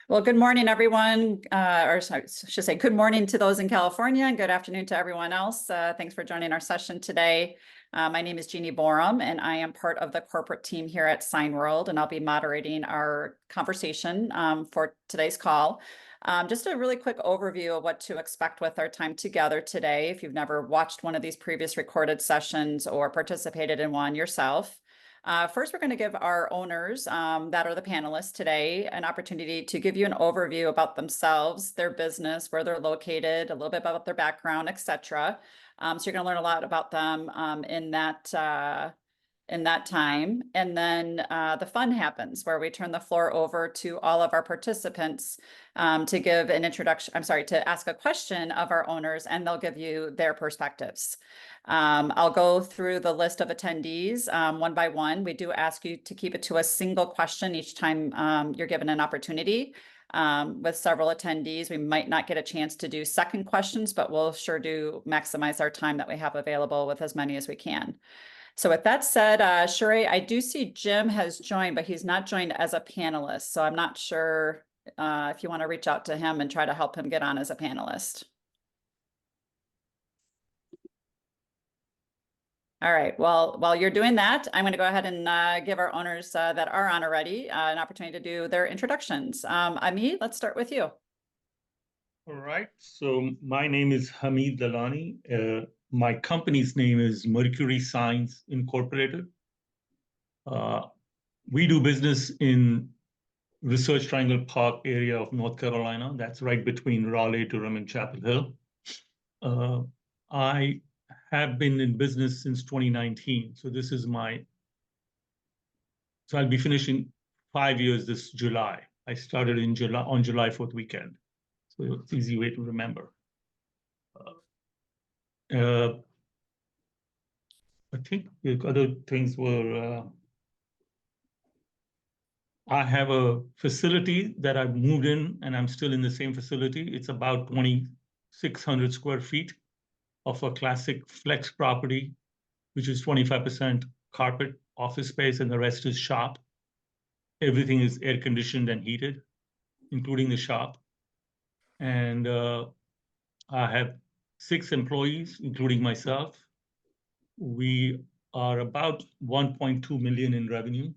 Well, good morning, everyone, or sorry, I should say good morning to those in California and good afternoon to everyone else. Thanks for joining our session today. My name is Jeannie Borum, and I am part of the corporate team here at Signworld, and I'll be moderating our conversation for today's call. Just a really quick overview of what to expect with our time together today. If you've never watched one of these previous recorded sessions or participated in one yourself. First, we're going to give our owners that are the panelists today an opportunity to give you an overview about themselves, their business, where they're located, a little bit about their background, etc. So you're going to learn a lot about them in that time. And then the fun happens where we turn the floor over to all of our participants to give an introduction, to ask a question of our owners, and they'll give you their perspectives. I'll go through the list of attendees one by one. We do ask you to keep it to a single question each time you're given an opportunity. With several attendees, we might not get a chance to do second questions, but we'll sure do maximize our time that we have available with as many as we can. So with that said, Sheree, I do see Jim has joined, but he's not joined as a panelist. So I'm not sure if you want to reach out to him and try to help him get on as a panelist. All right, well, while you're doing that, I'm going to go ahead and give our owners that are on already an opportunity to do their introductions. Amit, let's start with you. All right, so my name is Hamid Dalani. My company's name is Mercury Signs Incorporated. We do business in Research Triangle Park area of North Carolina. That's right between Raleigh, Durham, and Chapel Hill. I have been in business since 2019. So I'll be finishing 5 years this July. I started on July 4th weekend. So it's an easy way to remember. I think the other things were, I have a facility that I've moved in and I'm still in the same facility. It's about 2,600 square feet of a classic flex property, which is 25% carpet office space and the rest is shop. Everything is air conditioned and heated, including the shop. And I have 6 employees, including myself. We are about 1.2 million in revenue.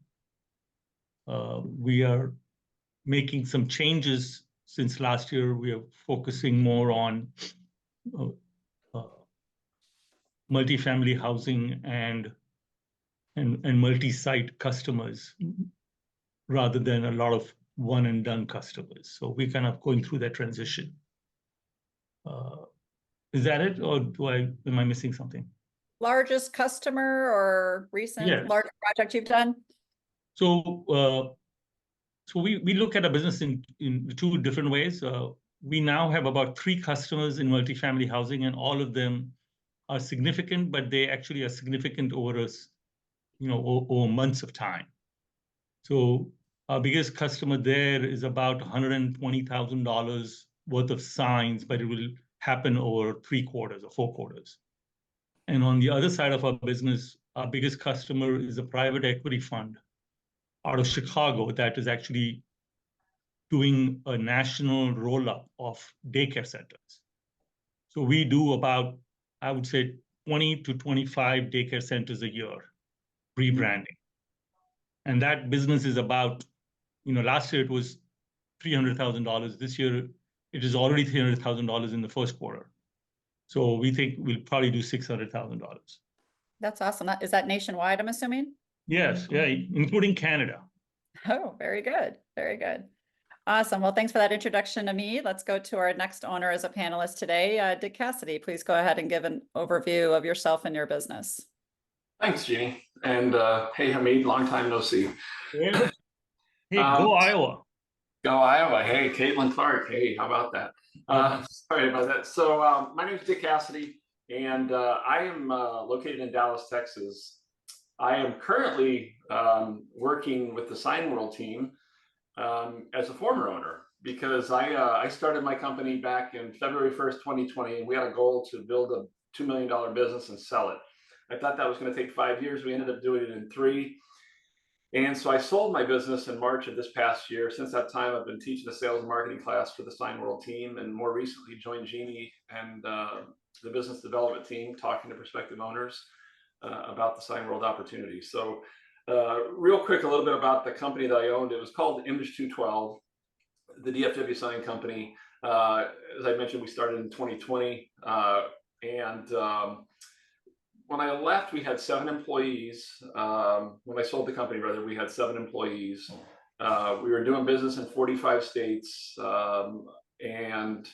We are making some changes since last year. We are focusing more on multifamily housing and multi-site customers rather than a lot of one and done customers. So we're kind of going through that transition. Is that it, or am I missing something? Largest customer or recent large project you've done? So we look at a business in 2 different ways. We now have about 3 customers in multifamily housing, and all of them are significant, but they actually are significant over over months of time. So our biggest customer there is about $120,000 worth of signs, but it will happen over 3 quarters or 4 quarters. And on the other side of our business, our biggest customer is a private equity fund out of Chicago that is actually doing a national roll-up of daycare centers. So we do about, I would say, 20 to 25 daycare centers a year, rebranding. And that business is about, last year it was $300,000. This year, it is already $300,000 in the first quarter. So we think we'll probably do $600,000. That's awesome. Is that nationwide, I'm assuming? Yes, yeah, including Canada. Oh, very good. Very good. Awesome. Well, thanks for that introduction to me. Let's go to our next owner as a panelist today. Dick Cassidy, please go ahead and give an overview of yourself and your business. Thanks, Jeannie. And hey, Hamid, long time no see. Yeah. Hey, go Iowa. Go Iowa. Hey, Caitlin Clark. Hey, how about that? Sorry about that. So my name is Dick Cassidy, and I am located in Dallas, Texas. I am currently working with the Signworld team as a former owner, because I started my company back in February 1st, 2020, and we had a goal to build a $2 million business and sell it. I thought that was going to take 5 years. We ended up doing it in 3. And so I sold my business in March of this past year. Since that time, I've been teaching a sales and marketing class for the Signworld team, and more recently joined Jeannie and the business development team, talking to prospective owners about the Signworld opportunity. So real quick, a little bit about the company that I owned. It was called Image 212, the DFW sign company. As I mentioned, we started in 2020. When I left, we had 7 employees. When I sold the company, rather, we had 7 employees. We were doing business in 45 states, and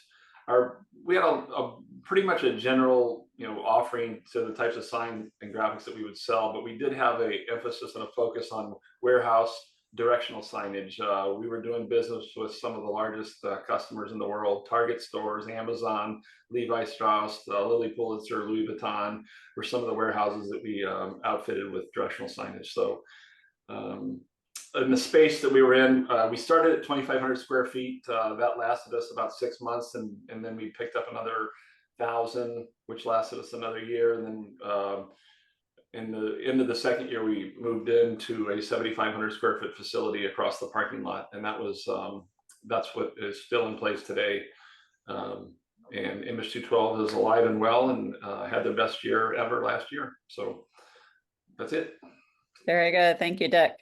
we had a pretty much a general, offering to the types of sign and graphics that we would sell. But we did have a emphasis and a focus on warehouse directional signage. We were doing business with some of the largest customers in the world: Target stores, Amazon, Levi Strauss, Lilly Pulitzer, Louis Vuitton were some of the warehouses that we outfitted with directional signage. So in the space that we were in, we started at 2,500 square feet. That lasted us about 6 months, and then we picked up another 1,000, which lasted us another year. And then in the end of the second year, we moved into a 7,500 square foot facility across the parking lot, and that's what is still in place today. And Image 212 is alive and well, and had their best year ever last year. So that's it. Very good. Thank you, Dick.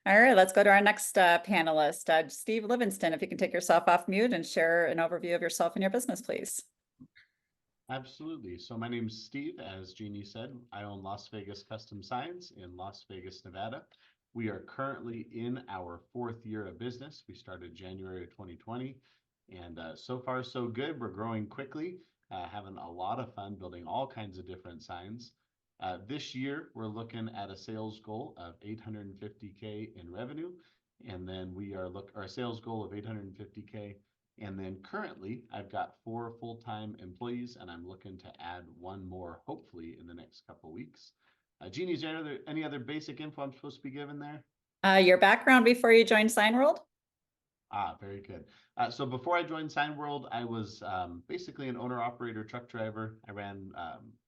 All right, let's go to our next panelist, Steve Livingston. If you can take yourself off mute and share an overview of yourself and your business, please. Absolutely. So my name is Steve. As Jeannie said, I own Las Vegas Custom Signs in Las Vegas, Nevada. We are currently in our 4th year of business. We started January of 2020, and so far so good. We're growing quickly, having a lot of fun building all kinds of different signs. This year, we're looking at a sales goal of $850K in revenue, and then our sales goal of $850K. And then currently, I've got 4 full-time employees, and I'm looking to add 1 more, hopefully, in the next couple of weeks. Jeannie, is there any other basic info I'm supposed to be given there? Your background before you joined Signworld? Very good. So before I joined Signworld, I was basically an owner-operator truck driver. I ran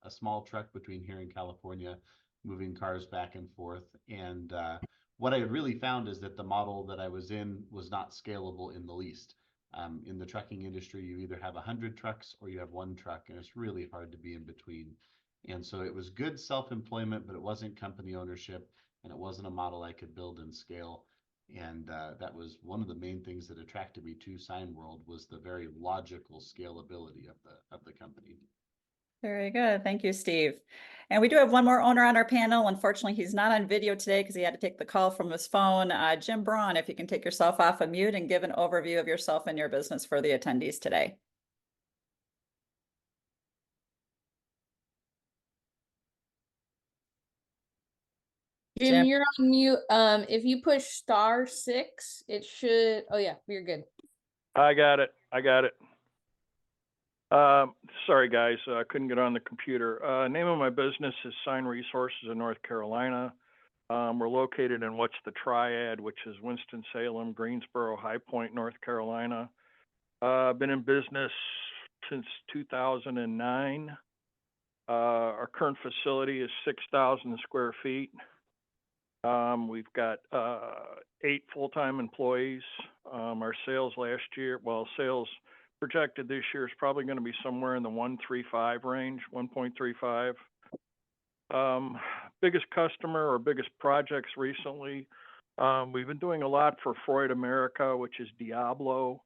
a small truck between here and California, moving cars back and forth. And what I really found is that the model that I was in was not scalable in the least. In the trucking industry, you either have 100 trucks or you have 1 truck, and it's really hard to be in between. And so it was good self-employment, but it wasn't company ownership, and it wasn't a model I could build and scale. And that was one of the main things that attracted me to Signworld, was the very logical scalability of the company. Very good. Thank you, Steve. And we do have 1 more owner on our panel. Unfortunately, he's not on video today because he had to take the call from his phone. Jim Braun, if you can take yourself off of mute and give an overview of yourself and your business for the attendees today. Jim, you're on mute. If you push *6, it should. Oh yeah, you're good. I got it. Sorry guys, I couldn't get on the computer. Name of my business is Sign Resources in North Carolina. We're located in what's the Triad, which is Winston-Salem, Greensboro, High Point, North Carolina. Been in business since 2009. Our current facility is 6,000 square feet. We've got 8 full-time employees. Our sales last year, sales projected this year is probably going to be somewhere in the 1.35 range, 1.35. Biggest customer or biggest projects recently, we've been doing a lot for Freud America, which is Diablo,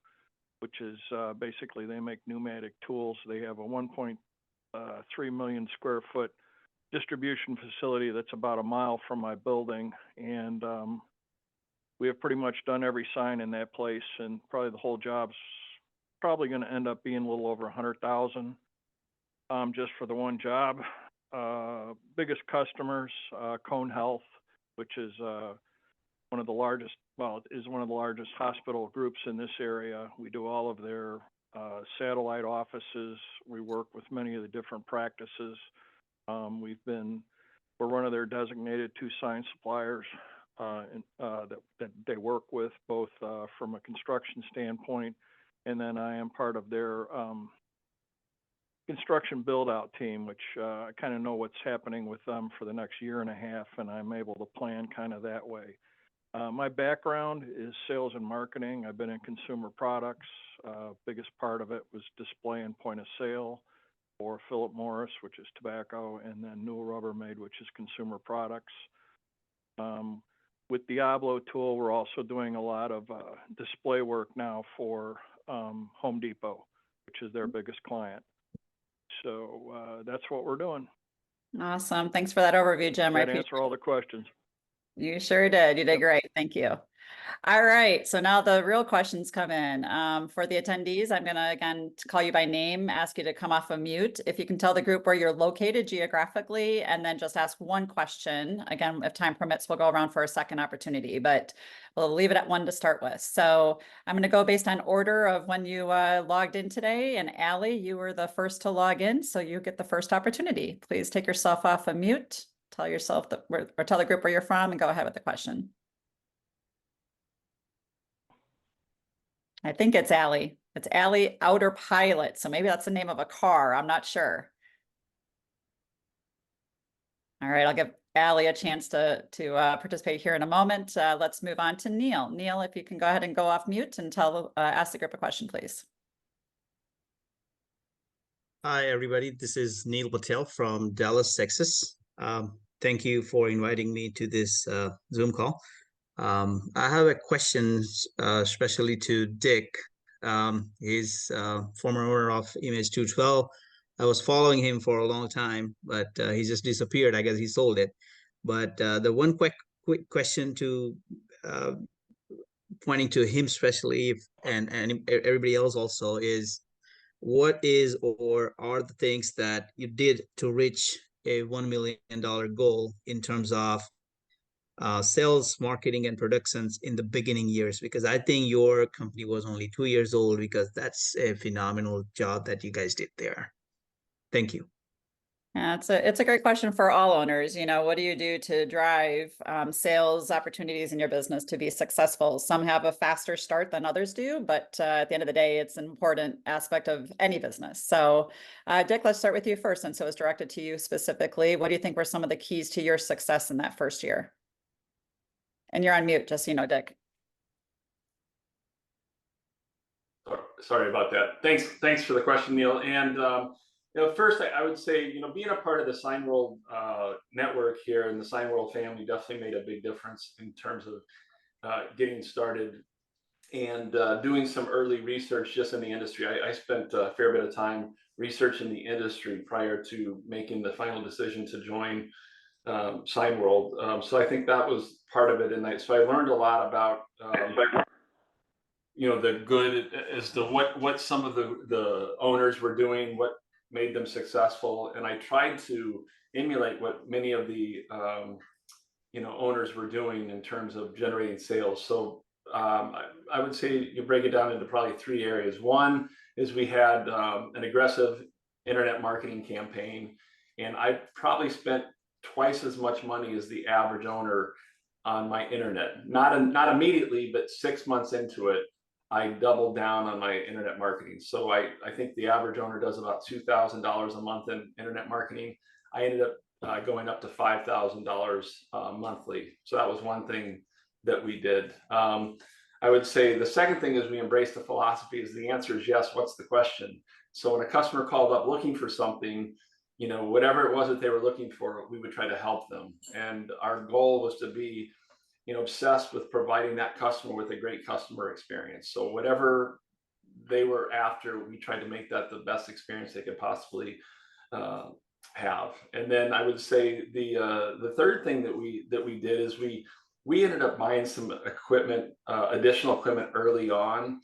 which is basically they make pneumatic tools. They have a 1.3 million square foot distribution facility that's about a mile from my building, and we have pretty much done every sign in that place, and probably the whole job's probably going to end up being a little over 100,000 just for the one job. Biggest customers, Cone Health, which is one of the largest hospital groups in this area. We do all of their satellite offices. We work with many of the different practices. We're one of their designated 2 sign suppliers that they work with, both from a construction standpoint, and then I am part of their construction build-out team, which I kind of know what's happening with them for the next year and a half, and I'm able to plan kind of that way. My background is sales and marketing. I've been in consumer products. Biggest part of it was display and point of sale for Philip Morris, which is tobacco, and then Newell Rubbermaid, which is consumer products. With Diablo tool, we're also doing a lot of display work now for Home Depot, which is their biggest client. So that's what we're doing. Awesome. Thanks for that overview, Jim. That answer all the questions. You sure did. You did great. Thank you. All right. So now the real questions come in. For the attendees, I'm going to again call you by name, ask you to come off of mute. If you can tell the group where you're located geographically, and then just ask one question. Again, if time permits, we'll go around for a second opportunity, but we'll leave it at one to start with. So I'm going to go based on order of when you logged in today. And Allie, you were the first to log in, so you get the first opportunity. Please take yourself off of mute. Tell yourself that, or tell the group where you're from, and go ahead with the question. I think it's Allie. It's Allie Outer Pilot. So maybe that's the name of a car. I'm not sure. All right, I'll give Allie a chance to participate here in a moment. Let's move on to Neil. Neil, if you can go ahead and go off mute and ask the group a question, please. Hi, everybody. This is Neil Patel from Dallas, Texas. Thank you for inviting me to this Zoom call. I have a question, especially to Dick. He's former owner of Image 212. I was following him for a long time, but he just disappeared. I guess he sold it. But the one quick question to pointing to him, especially, and everybody else also, is what is or are the things that you did to reach a $1 million goal in terms of sales, marketing, and productions in the beginning years? Because I think your company was only 2 years old, because that's a phenomenal job that you guys did there. Thank you. Yeah, it's a great question for all owners. You know, what do you do to drive sales opportunities in your business to be successful? Some have a faster start than others do, but at the end of the day, it's an important aspect of any business. So Dick, let's start with you first. And so it's directed to you specifically. What do you think were some of the keys to your success in that first year? And you're on mute, just so you know, Dick. Sorry about that. Thanks for the question, Neil. And first, I would say, being a part of the Signworld network here and the Signworld family definitely made a big difference in terms of getting started and doing some early research just in the industry. I spent a fair bit of time researching the industry prior to making the final decision to join Signworld. So I think that was part of it. And so I learned a lot about the good as to what some of the owners were doing, what made them successful, and I tried to emulate what many of the owners were doing in terms of generating sales. So I would say you break it down into probably 3 areas. One is we had an aggressive internet marketing campaign, and I probably spent twice as much money as the average owner on my internet. Not immediately, but 6 months into it, I doubled down on my internet marketing. So I think the average owner does about $2,000 a month in internet marketing. I ended up going up to $5,000 monthly. So that was one thing that we did. I would say the second thing is we embraced the philosophy is the answer is yes, what's the question? So when a customer called up looking for something, whatever it was that they were looking for, we would try to help them. And our goal was to be obsessed with providing that customer with a great customer experience. So whatever they were after, we tried to make that the best experience they could possibly have. And then I would say the third thing that we did is we ended up buying some equipment, additional equipment early on.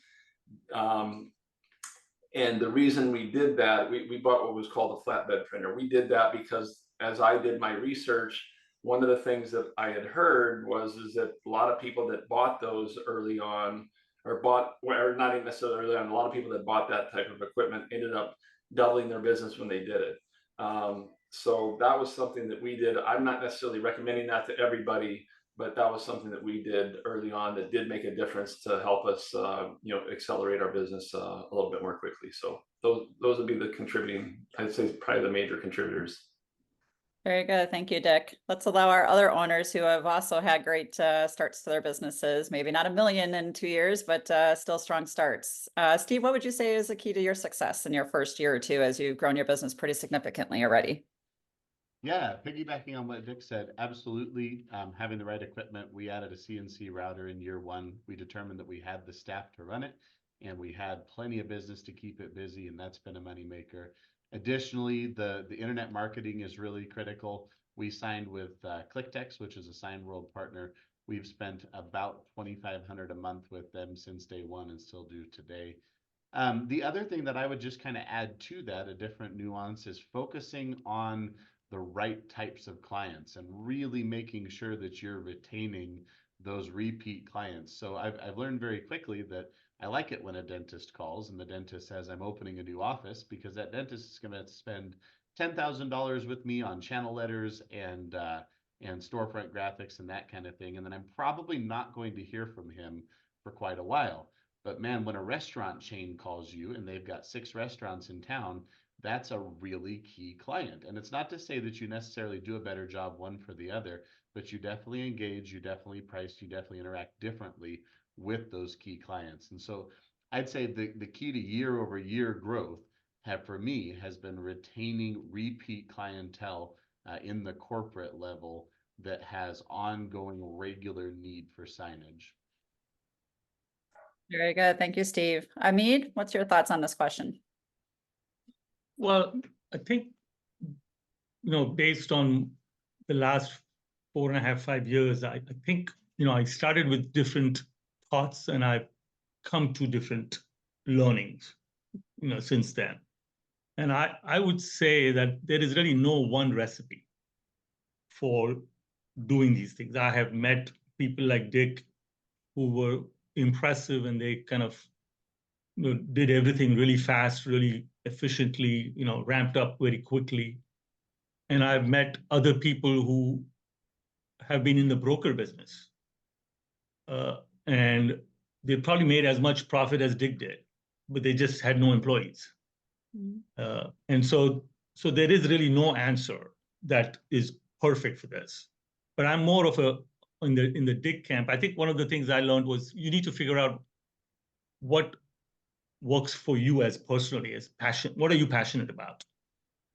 And the reason we did that, we bought what was called a flatbed printer. We did that because as I did my research, one of the things that I had heard was that a lot of people that bought those early on, or not even necessarily early on, a lot of people that bought that type of equipment ended up doubling their business when they did it. So that was something that we did. I'm not necessarily recommending that to everybody, but that was something that we did early on that did make a difference to help us, accelerate our business a little bit more quickly. So those would be the contributing, I'd say, probably the major contributors. Very good. Thank you, Dick. Let's allow our other owners who have also had great starts to their businesses, maybe not 1 million in 2 years, but still strong starts. Steve, what would you say is the key to your success in your first year or two as you've grown your business pretty significantly already? Yeah, piggybacking on what Dick said, absolutely. Having the right equipment. We added a CNC router in year 1. We determined that we had the staff to run it, and we had plenty of business to keep it busy, and that's been a moneymaker. Additionally, the internet marketing is really critical. We signed with ClickText, which is a Signworld partner. We've spent about $2,500 a month with them since day 1 and still do today. The other thing that I would just kind of add to that, a different nuance, is focusing on the right types of clients and really making sure that you're retaining those repeat clients. So I've learned very quickly that I like it when a dentist calls and the dentist says, I'm opening a new office, because that dentist is going to spend $10,000 with me on channel letters and storefront graphics and that kind of thing. And then I'm probably not going to hear from him for quite a while. But man, when a restaurant chain calls you and they've got 6 restaurants in town, that's a really key client. And it's not to say that you necessarily do a better job one for the other, but you definitely engage, you definitely price, you definitely interact differently with those key clients. And so I'd say the key to year-over-year growth for me has been retaining repeat clientele in the corporate level that has ongoing regular need for signage. Very good. Thank you, Steve. Hamid, what's your thoughts on this question? Well, I think, based on the last 4.5, 5 years, I think, I started with different thoughts and I've come to different learnings, since then. And I would say that there is really no one recipe for doing these things. I have met people like Dick who were impressive and they kind of did everything really fast, really efficiently, ramped up very quickly. And I've met other people who have been in the broker business. And they probably made as much profit as Dick did, but they just had no employees. Mm-hmm. And so there is really no answer that is perfect for this. But I'm more of in the Dick camp. I think one of the things I learned was you need to figure out what works for you as personally, as passion. What are you passionate about?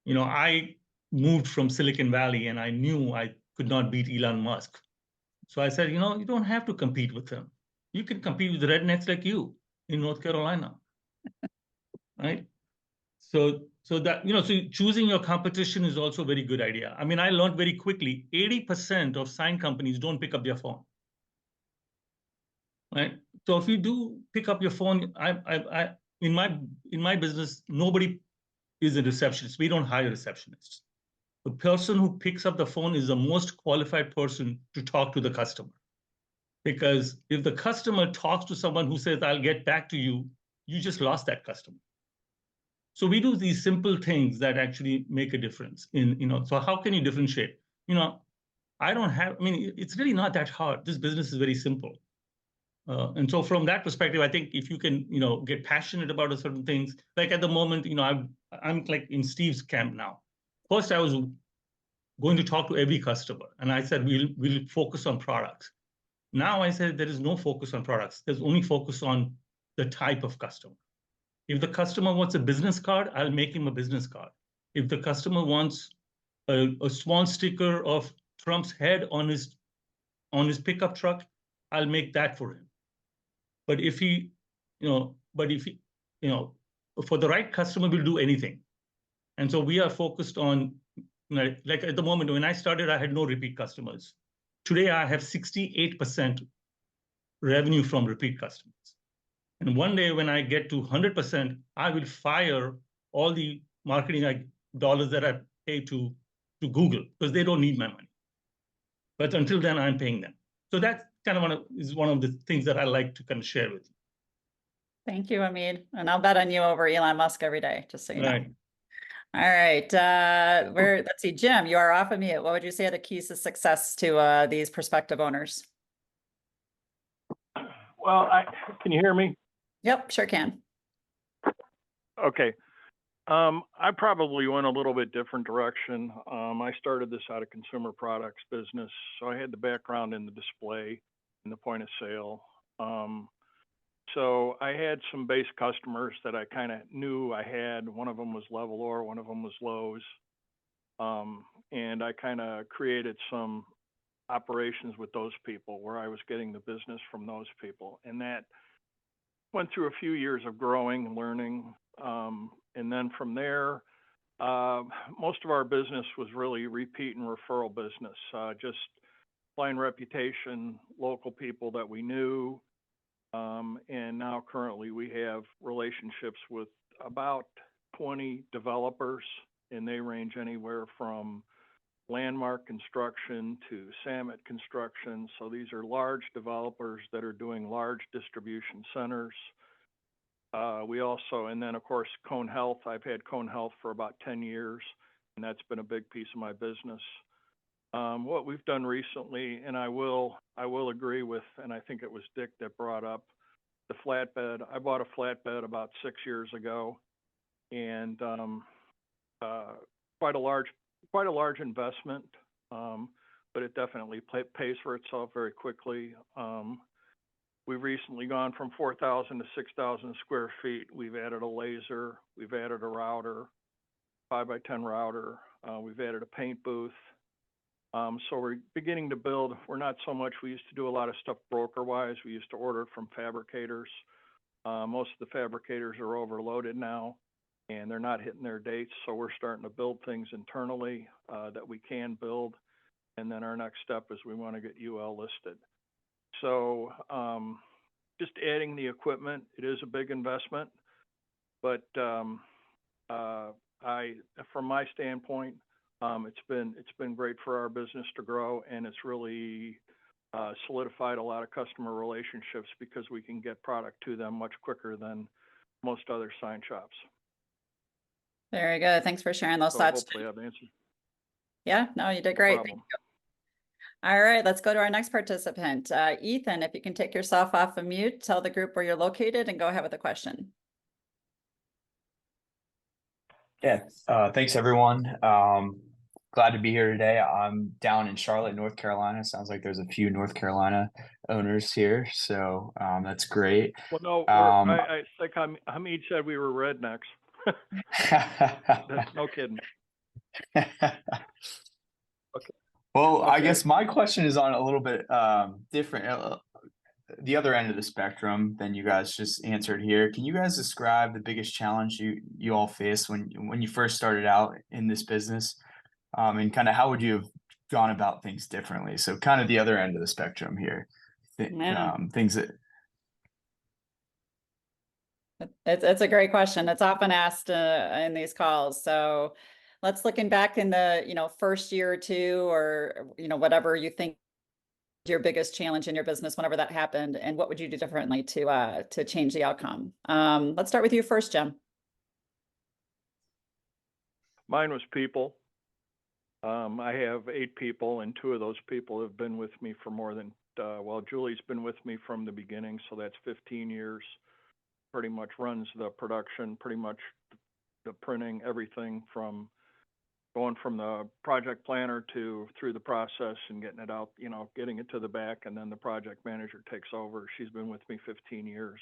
I moved from Silicon Valley and I knew I could not beat Elon Musk. So I said, you don't have to compete with him. You can compete with rednecks like you in North Carolina, right? So that, so choosing your competition is also a very good idea. I mean, I learned very quickly, 80% of sign companies don't pick up their phone, right? So if you do pick up your phone, in my business, nobody is a receptionist. We don't hire receptionists. The person who picks up the phone is the most qualified person to talk to the customer. Because if the customer talks to someone who says, I'll get back to you, you just lost that customer. So we do these simple things that actually make a difference so how can you differentiate? It's really not that hard. This business is very simple. And so from that perspective, I think if you can, get passionate about a certain things, like at the moment, I'm like in Steve's camp now. First, I was going to talk to every customer and I said, we'll focus on products. Now I said, there is no focus on products. There's only focus on the type of customer. If the customer wants a business card, I'll make him a business card. If the customer wants a small sticker of Trump's head on his pickup truck, I'll make that for him. But if he, for the right customer, we'll do anything. And so we are focused on, like at the moment, when I started, I had no repeat customers. Today, I have 68% revenue from repeat customers. And one day when I get to 100%, I will fire all the marketing dollars that I pay to Google because they don't need my money. But until then, I'm paying them. So that's kind of one of the things that I like to kind of share with you. Thank you, Hamid. And I'll bet on you over Elon Musk every day, just so you know. Right. All right. Let's see, Jim, you are off of mute. What would you say are the keys to success to these prospective owners? Well, can you hear me? Yep, sure can. Okay. I probably went a little bit different direction. I started this out of consumer products business, so I had the background in the display, in the point of sale. So I had some base customers that I kind of knew I had. One of them was Levelor, one of them was Lowe's. And I kind of created some operations with those people where I was getting the business from those people. And that went through a few years of growing and learning. And then from there, most of our business was really repeat and referral business, just plain reputation, local people that we knew. And now currently we have relationships with about 20 developers, and they range anywhere from Landmark Construction to Samet Construction. So these are large developers that are doing large distribution centers. We also, and then of course, Cone Health. I've had Cone Health for about 10 years, and that's been a big piece of my business. What we've done recently, and I will agree with, and I think it was Dick that brought up the flatbed. I bought a flatbed about 6 years ago, and quite a large investment, but it definitely pays for itself very quickly. We've recently gone from 4,000 to 6,000 square feet. We've added a laser, we've added a router, 5x10 router. We've added a paint booth. So we're beginning to build. We're not so much, we used to do a lot of stuff broker-wise. We used to order it from fabricators. Most of the fabricators are overloaded now, and they're not hitting their dates. So we're starting to build things internally that we can build. And then our next step is we want to get UL listed. So just adding the equipment, it is a big investment, but from my standpoint, it's been great for our business to grow, and it's really solidified a lot of customer relationships because we can get product to them much quicker than most other sign shops. Very good. Thanks for sharing those So thoughts. hopefully I've answered. Yeah, no, you did great. Thank you. All right, let's go to our next participant. Ethan, if you can take yourself off of mute, tell the group where you're located and go ahead with the question. Yeah, thanks everyone. Glad to be here today. I'm down in Charlotte, North Carolina. Sounds like there's a few North Carolina owners here, so that's great. Well, no, I think Hamid said we were rednecks. No kidding. Okay. Well, Okay. I guess my question is on a little bit different, the other end of the spectrum than you guys just answered here. Can you guys describe the biggest challenge you all faced when you first started out in this business, and kind of how would you have gone about things differently? So kind of the other end of the spectrum here, things that. It's a great question. It's often asked in these calls. So let's looking back in the first year or two, or whatever you think your biggest challenge in your business whenever that happened, and what would you do differently to change the outcome? Let's start with you first, Jim. Mine was people. I have 8 people, and 2 of those people have been with me for more than Julie's been with me from the beginning, so that's 15 years. Pretty much runs the production, pretty much the printing, everything from going from the project planner through the process and getting it out, getting it to the back, and then the project manager takes over. She's been with me 15 years.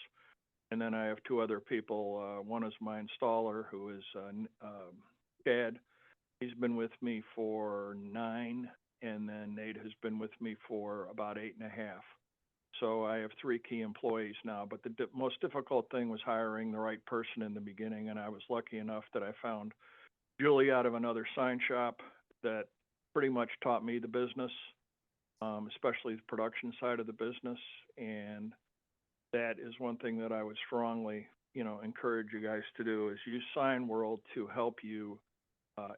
And then I have 2 other people. One is my installer, who is Chad. He's been with me for 9, and then Nate has been with me for about 8.5. So I have 3 key employees now, but the most difficult thing was hiring the right person in the beginning, and I was lucky enough that I found Julie out of another sign shop that pretty much taught me the business, especially the production side of the business, and that is one thing that I would strongly, encourage you guys to do, is use Signworld to help you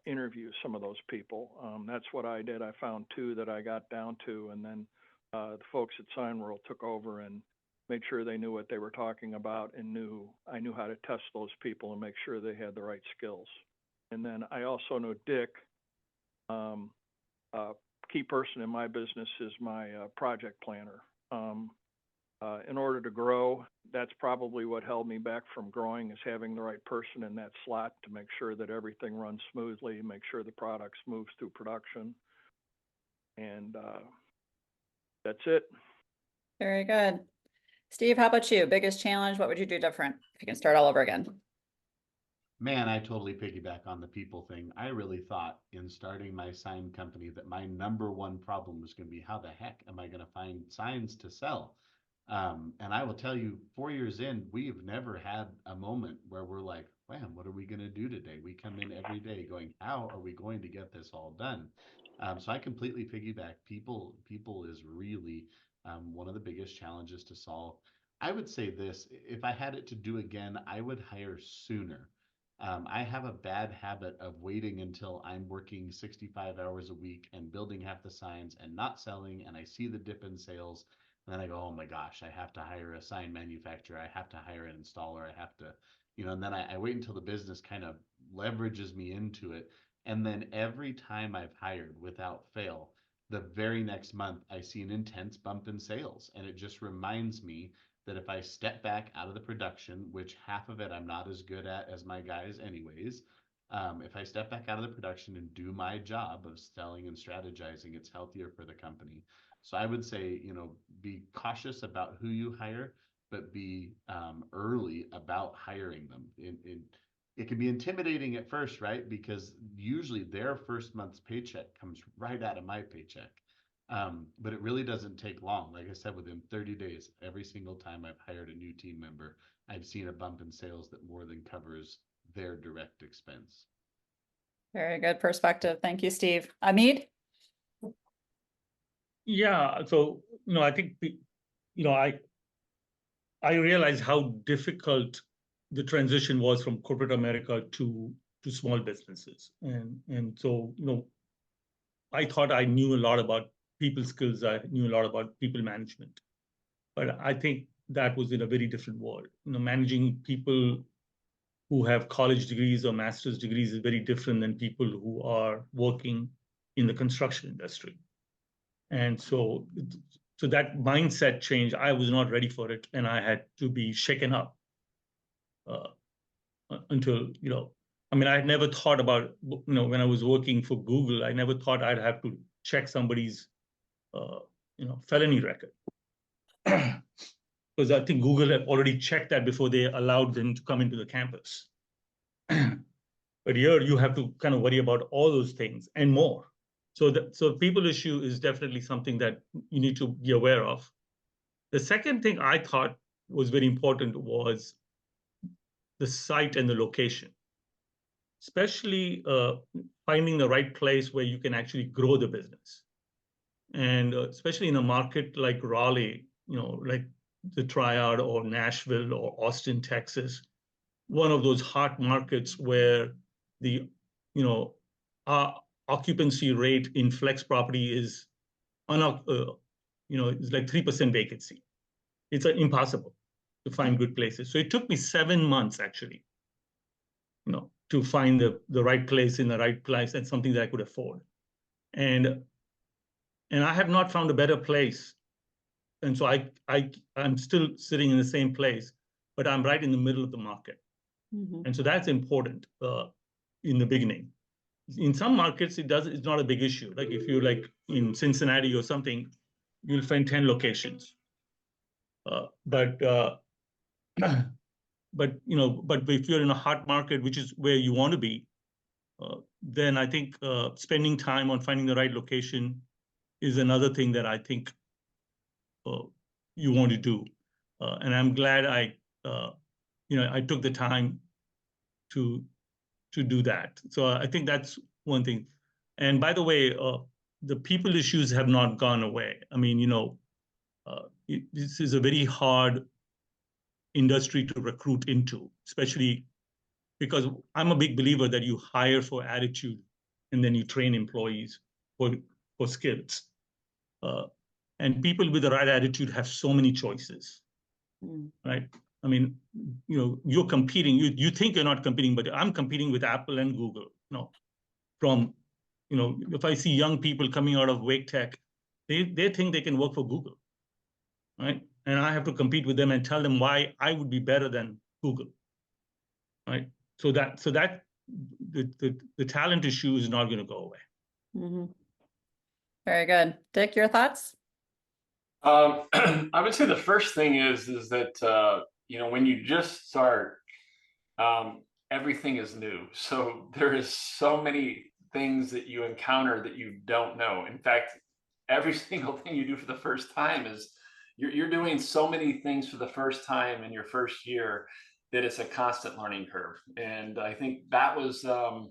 interview some of those people. That's what I did. I found 2 that I got down to, and then the folks at Signworld took over and made sure they knew what they were talking about, and I knew how to test those people and make sure they had the right skills. And then I also know Dick. Key person in my business is my project planner. in order to grow, that's probably what held me back from growing, is having the right person in that slot to make sure that everything runs smoothly, make sure the products moves through production. And that's it. Very good. Steve, how about you? Biggest challenge? What would you do different if you can start all over again? Man, I totally piggyback on the people thing. I really thought in starting my sign company that my number one problem was going to be, how the heck am I going to find signs to sell? And I will tell you, 4 years in, we've never had a moment where we're like, man, what are we going to do today? We come in every day going, how are we going to get this all done? So I completely piggyback. People is really one of the biggest challenges to solve. I would say this, if I had it to do again, I would hire sooner. I have a bad habit of waiting until I'm working 65 hours a week and building half the signs and not selling, and I see the dip in sales. And then I go, oh my gosh, I have to hire a sign manufacturer. I have to hire an installer. I have to, and then I wait until the business kind of leverages me into it. And then every time I've hired without fail, the very next month, I see an intense bump in sales. And it just reminds me that if I step back out of the production, which half of it I'm not as good at as my guys anyways, if I step back out of the production and do my job of selling and strategizing, it's healthier for the company. So I would say, be cautious about who you hire, but be early about hiring them. It can be intimidating at first, right? Because usually their first month's paycheck comes right out of my paycheck. But it really doesn't take long. Like I said, within 30 days, every single time I've hired a new team member, I've seen a bump in sales that more than covers their direct expense. Very good perspective. Thank you, Steve. Amit? Yeah, so I think I realized how difficult the transition was from corporate America to small businesses, and so I thought I knew a lot about people skills. I knew a lot about people management, but I think that was in a very different world. Managing people who have college degrees or master's degrees is very different than people who are working in the construction industry. And so that mindset change, I was not ready for it, and I had to be shaken up until, I had never thought about, when I was working for Google, I never thought I'd have to check somebody's, felony record. Because I think Google had already checked that before they allowed them to come into the campus. But here you have to kind of worry about all those things and more. So people issue is definitely something that you need to be aware of. The second thing I thought was very important was the site and the location, especially finding the right place where you can actually grow the business. And especially in a market like Raleigh, like the Triad or Nashville or Austin, Texas, one of those hot markets where the, occupancy rate in flex property is, it's like 3% vacancy. It's impossible to find good places. So it took me 7 months actually, to find the right place in the right place and something that I could afford. And I have not found a better place. And so I'm still sitting in the same place, but I'm right in the middle of the market. Mm-hmm. And so that's important in the beginning. In some markets, it's not a big issue. Like if you're like in Cincinnati or something, you'll find 10 locations. But if you're in a hot market, which is where you want to be, then I think spending time on finding the right location is another thing that I think you want to do. And I'm glad I took the time to do that. So I think that's one thing. And by the way, the people issues have not gone away. I mean, this is a very hard industry to recruit into, especially because I'm a big believer that you hire for attitude and then you train employees for skills. And people with the right attitude have so many choices, right? I mean, you're competing. You think you're not competing, but I'm competing with Apple and Google. If I see young people coming out of Wake Tech, they think they can work for Google, right? and I have to compete with them and tell them why I would be better than Google, right? So that the talent issue is not going to go away. Mm-hmm. Very good. Dick, your thoughts? I would say the first thing is that when you just start, everything is new. So there is so many things that you encounter that you don't know. In fact, every single thing you do for the first time is you're doing so many things for the first time in your first year that it's a constant learning curve. And I think that was a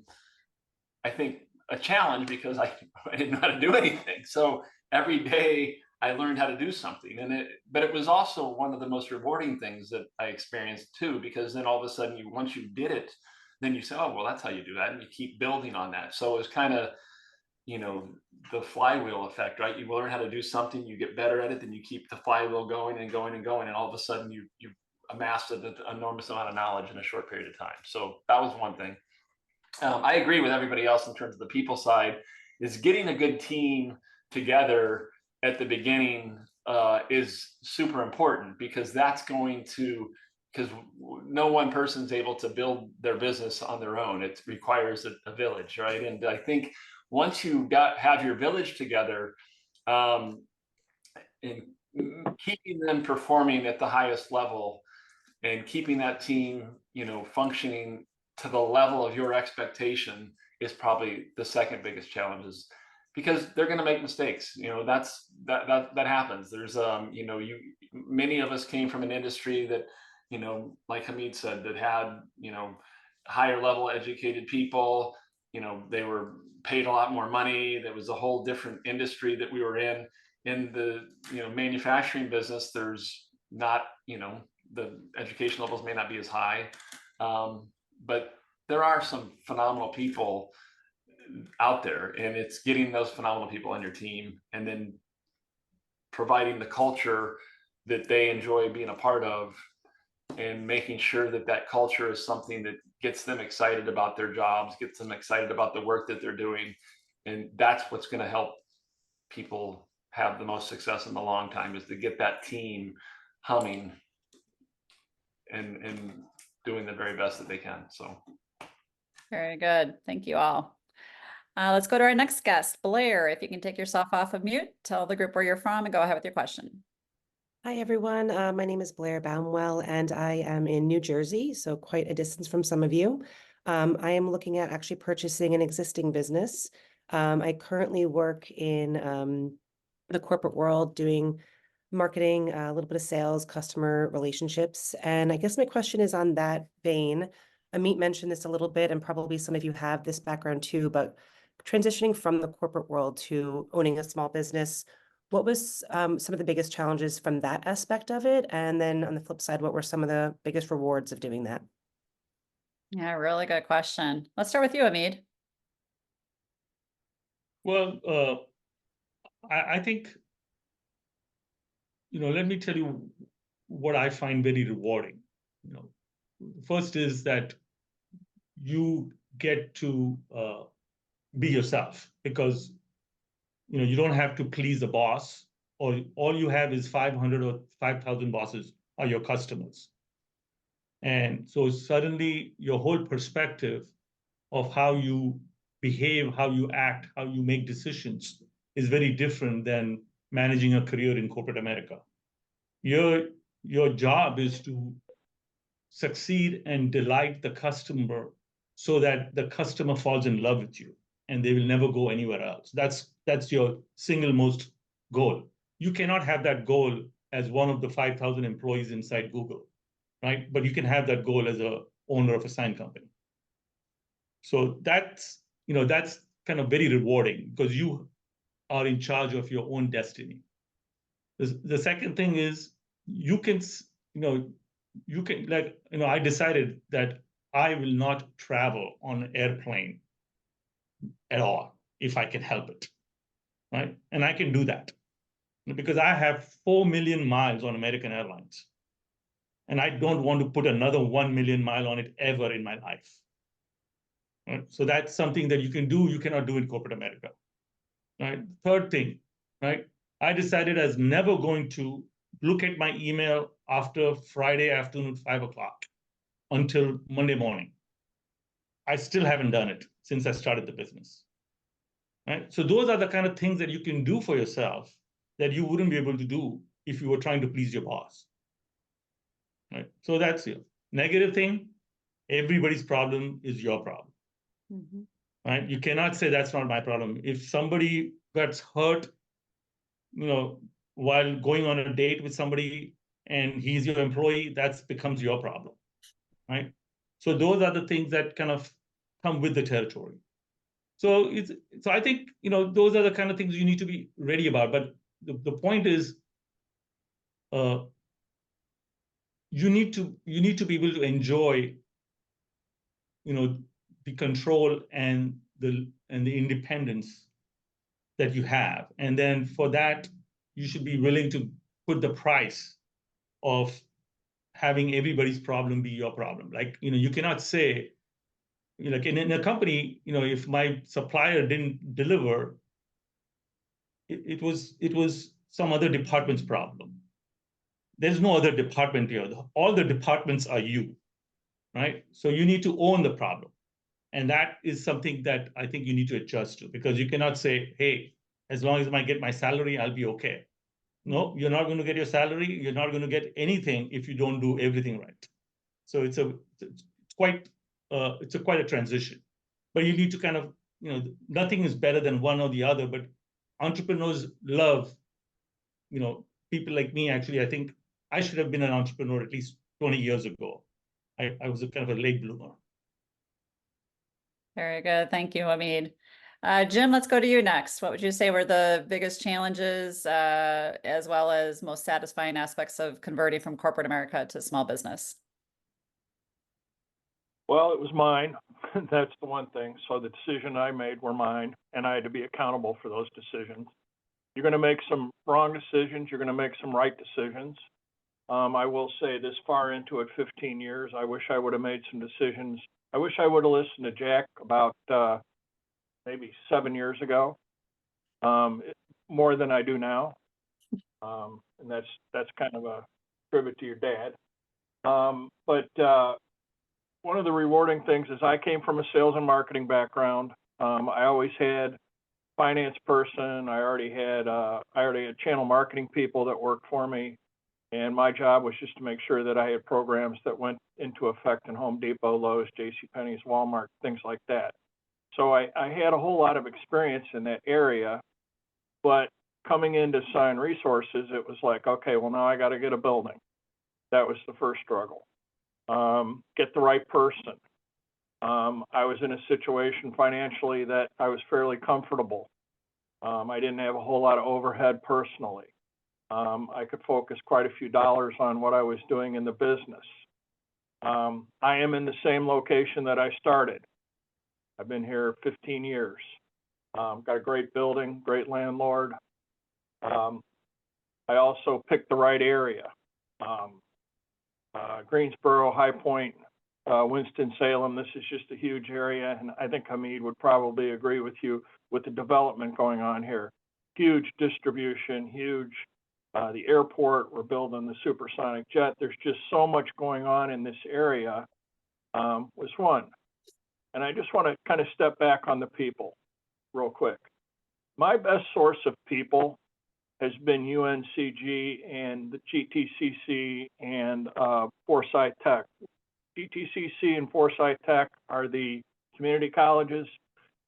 challenge because I didn't know how to do anything. So every day I learned how to do something, but it was also one of the most rewarding things that I experienced too, because then all of a sudden once you did it, then you say, oh, well, that's how you do that. And you keep building on that. So it was kind of, the flywheel effect, right? You learn how to do something, you get better at it, then you keep the flywheel going and going and going. And all of a sudden you've amassed an enormous amount of knowledge in a short period of time. So that was one thing. I agree with everybody else in terms of the people side, is getting a good team together at the beginning is super important, because because no one person's able to build their business on their own. It requires a village, right? And I think once you have your village together, and keeping them performing at the highest level and keeping that team, functioning to the level of your expectation is probably the second biggest challenges, because they're going to make mistakes. That happens. There's many of us came from an industry that, like Hamid said, that had, higher level educated people, they were paid a lot more money. There was a whole different industry that we were in. In the, manufacturing business, there's not, the education levels may not be as high. But there are some phenomenal people out there, and it's getting those phenomenal people on your team and then providing the culture that they enjoy being a part of, and making sure that that culture is something that gets them excited about their jobs, gets them excited about the work that they're doing. And that's what's going to help people have the most success in the long time, is to get that team humming and doing the very best that they can. So Very good. Thank you all. Let's go to our next guest, Blair. If you can take yourself off of mute, tell the group where you're from, and go ahead with your question. Hi, everyone. My name is Blair Baumwell, and I am in New Jersey, so quite a distance from some of you. I am looking at actually purchasing an existing business. I currently work in the corporate world doing marketing, a little bit of sales, customer relationships. And I guess my question is on that vein. Amit mentioned this a little bit, and probably some of you have this background too, but transitioning from the corporate world to owning a small business, what was some of the biggest challenges from that aspect of it? And then on the flip side, what were some of the biggest rewards of doing that? Yeah, really good question. Let's start with you, Hamid. Well, I think, let me tell you what I find very rewarding. First is that you get to be yourself, because you don't have to please the boss, or all you have is 500 or 5,000 bosses are your customers. And so suddenly your whole perspective of how you behave, how you act, how you make decisions is very different than managing a career in corporate America. Your job is to succeed and delight the customer so that the customer falls in love with you and they will never go anywhere else. That's your single most goal. You cannot have that goal as one of the 5,000 employees inside Google, right? But you can have that goal as a owner of a sign company. So that's kind of very rewarding, because you are in charge of your own destiny. The second thing is I decided that I will not travel on an airplane at all if I can help it, right? And I can do that because I have 4 million miles on American Airlines, and I don't want to put another 1 million mile on it ever in my life. Right? So that's something that you can do, you cannot do in corporate America, right? Third thing, right? I decided I was never going to look at my email after Friday afternoon at 5 o'clock until Monday morning. I still haven't done it since I started the business. Right? So those are the kind of things that you can do for yourself that you wouldn't be able to do if you were trying to please your boss. Right? So that's it. Negative thing, everybody's problem is your problem. Mhm. Right? You cannot say that's not my problem. If somebody gets hurt, while going on a date with somebody and he's your employee, that becomes your problem. Right? So those are the things that kind of come with the territory. So I think, those are the kind of things you need to be ready about. But the point is, you need to be able to enjoy, the control and the independence that you have. And then for that, you should be willing to put the price of having everybody's problem be your problem. Like, you cannot say, like in a company, if my supplier didn't deliver, it was some other department's problem. There's no other department here. All the departments are you, right? So you need to own the problem. And that is something that I think you need to adjust to, because you cannot say, hey, as long as I get my salary, I'll be okay. No, you're not going to get your salary. You're not going to get anything if you don't do everything right. So it's quite a transition. But you need to kind of, nothing is better than one or the other, but entrepreneurs love, people like me. Actually, I think I should have been an entrepreneur at least 20 years ago. I was a kind of a late bloomer. Very good. Thank you, Hamid. Jim, let's go to you next. What would you say were the biggest challenges, as well as most satisfying aspects of converting from corporate America to small business? Well, it was mine. That's the one thing. So the decision I made were mine, and I had to be accountable for those decisions. You're going to make some wrong decisions. You're going to make some right decisions. I will say this far into it, 15 years, I wish I would have made some decisions. I wish I would have listened to Jack about maybe 7 years ago, more than I do now. And that's kind of a tribute to your dad. But one of the rewarding things is I came from a sales and marketing background. I always had finance person. I already had channel marketing people that worked for me. And my job was just to make sure that I had programs that went into effect in Home Depot, Lowe's, JCPenney's, Walmart, things like that. So I had a whole lot of experience in that area. But coming into Sign Resources, it was like, okay, well, now I got to get a building. That was the first struggle. Get the right person. I was in a situation financially that I was fairly comfortable. I didn't have a whole lot of overhead personally. I could focus quite a few dollars on what I was doing in the business. I am in the same location that I started. I've been here 15 years. Got a great building, great landlord. I also picked the right area. Greensboro, High Point, Winston-Salem, this is just a huge area, and I think Hamid would probably agree with you with the development going on here. Huge distribution, huge, the airport, we're building the supersonic jet. There's just so much going on in this area, was one. And I just want to kind of step back on the people real quick. My best source of people has been UNCG and the GTCC and Forsyth Tech. GTCC and Forsyth Tech are the community colleges.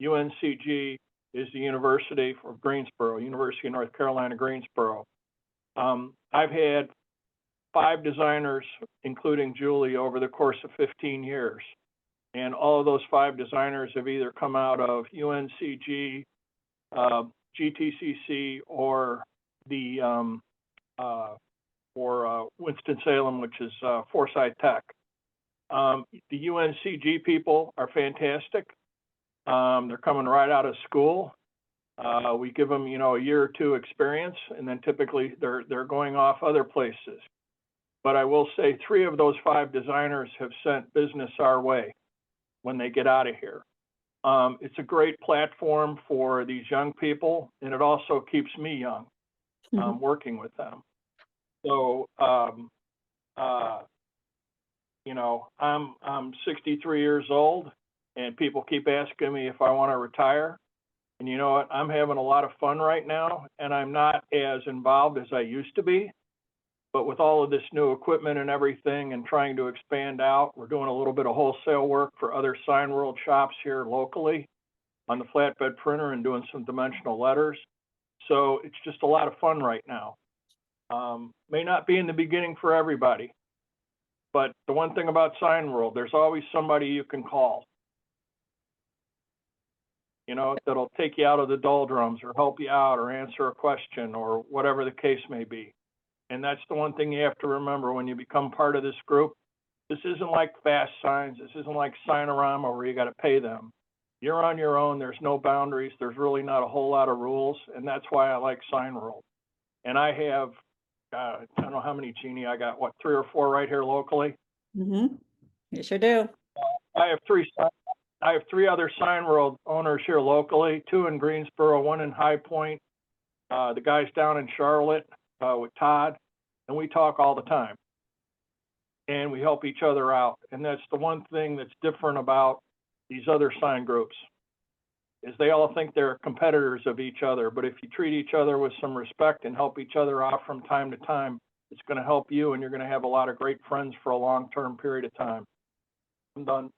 UNCG is the University of Greensboro, University of North Carolina, Greensboro. I've had 5 designers, including Julie, over the course of 15 years. And all of those 5 designers have either come out of UNCG, GTCC, or the Winston-Salem, which is Forsyth Tech. The UNCG people are fantastic. They're coming right out of school. We give them, a year or 2 experience, and then typically they're going off other places. But I will say 3 of those 5 designers have sent business our way when they get out of here. It's a great platform for these young people, and it also keeps me young, working with them. So, you know, I'm 63 years old, and people keep asking me if I want to retire. And you know what? I'm having a lot of fun right now, and I'm not as involved as I used to be. But with all of this new equipment and everything and trying to expand out, we're doing a little bit of wholesale work for other Signworld shops here locally on the flatbed printer and doing some dimensional letters. So it's just a lot of fun right now. May not be in the beginning for everybody, but the one thing about Signworld, there's always somebody you can call, you know, that'll take you out of the doldrums or help you out or answer a question or whatever the case may be. And that's the one thing you have to remember when you become part of this group. This isn't like Fast Signs. This isn't like Signorama where you got to pay them. You're on your own. There's no boundaries. There's really not a whole lot of rules. And that's why I like Signworld. And I have, I don't know how many, Jeannie, I got, what, 3 or 4 right here locally? Mm-hmm. You sure do. I have 3 other Signworld owners here locally, 2 in Greensboro, 1 in High Point. The guy's down in Charlotte with Todd, and we talk all the time. And we help each other out. And that's the one thing that's different about these other sign groups, is they all think they're competitors of each other. But if you treat each other with some respect and help each other out from time to time, it's going to help you, and you're going to have a lot of great friends for a long-term period of time. I'm done.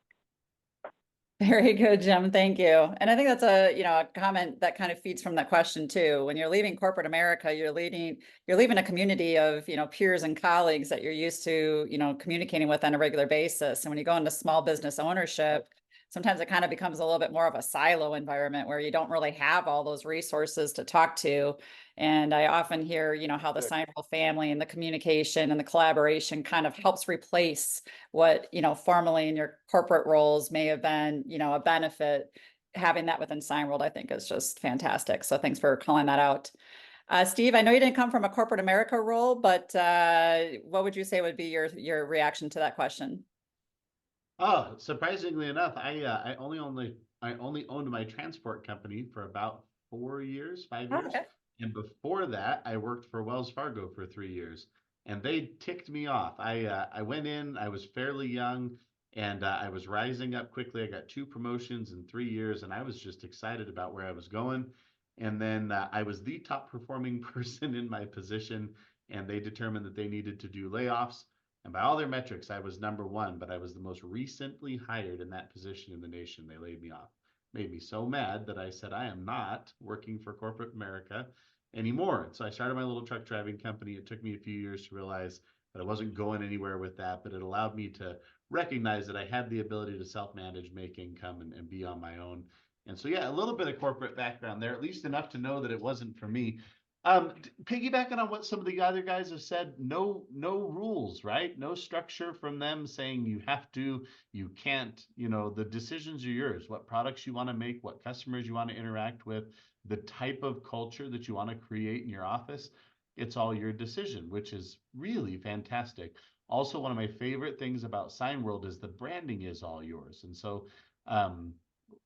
Very good, Jim. Thank you. And I think that's a comment that kind of feeds from that question too. When you're leaving corporate America, you're leaving a community of, peers and colleagues that you're used to, communicating with on a regular basis. And when you go into small business ownership, sometimes it kind of becomes a little bit more of a silo environment where you don't really have all those resources to talk to. And I often hear, how the Signworld family and the communication and the collaboration kind of helps replace what, formerly in your corporate roles may have been, a benefit. Having that within Signworld, I think is just fantastic. So thanks for calling that out. Steve, I know you didn't come from a corporate America role, but what would you say would be your reaction to that question? Oh, surprisingly enough, I only owned my transport company for about 5 years. Okay. And before that, I worked for Wells Fargo for 3 years, and they ticked me off. I went in, I was fairly young, and I was rising up quickly. I got 2 promotions in 3 years, and I was just excited about where I was going. And then I was the top performing person in my position, and they determined that they needed to do layoffs. And by all their metrics, I was number 1, but I was the most recently hired in that position in the nation. They laid me off. Made me so mad that I said, I am not working for corporate America anymore. So I started my little truck driving company. It took me a few years to realize that I wasn't going anywhere with that, but it allowed me to recognize that I had the ability to self-manage, make income, and be on my own. And so, yeah, a little bit of corporate background there, at least enough to know that it wasn't for me. Piggybacking on what some of the other guys have said, no rules, right? No structure from them saying you have to, you can't, the decisions are yours. What products you want to make, what customers you want to interact with, the type of culture that you want to create in your office, it's all your decision, which is really fantastic. Also, one of my favorite things about Signworld is the branding is all yours. And so,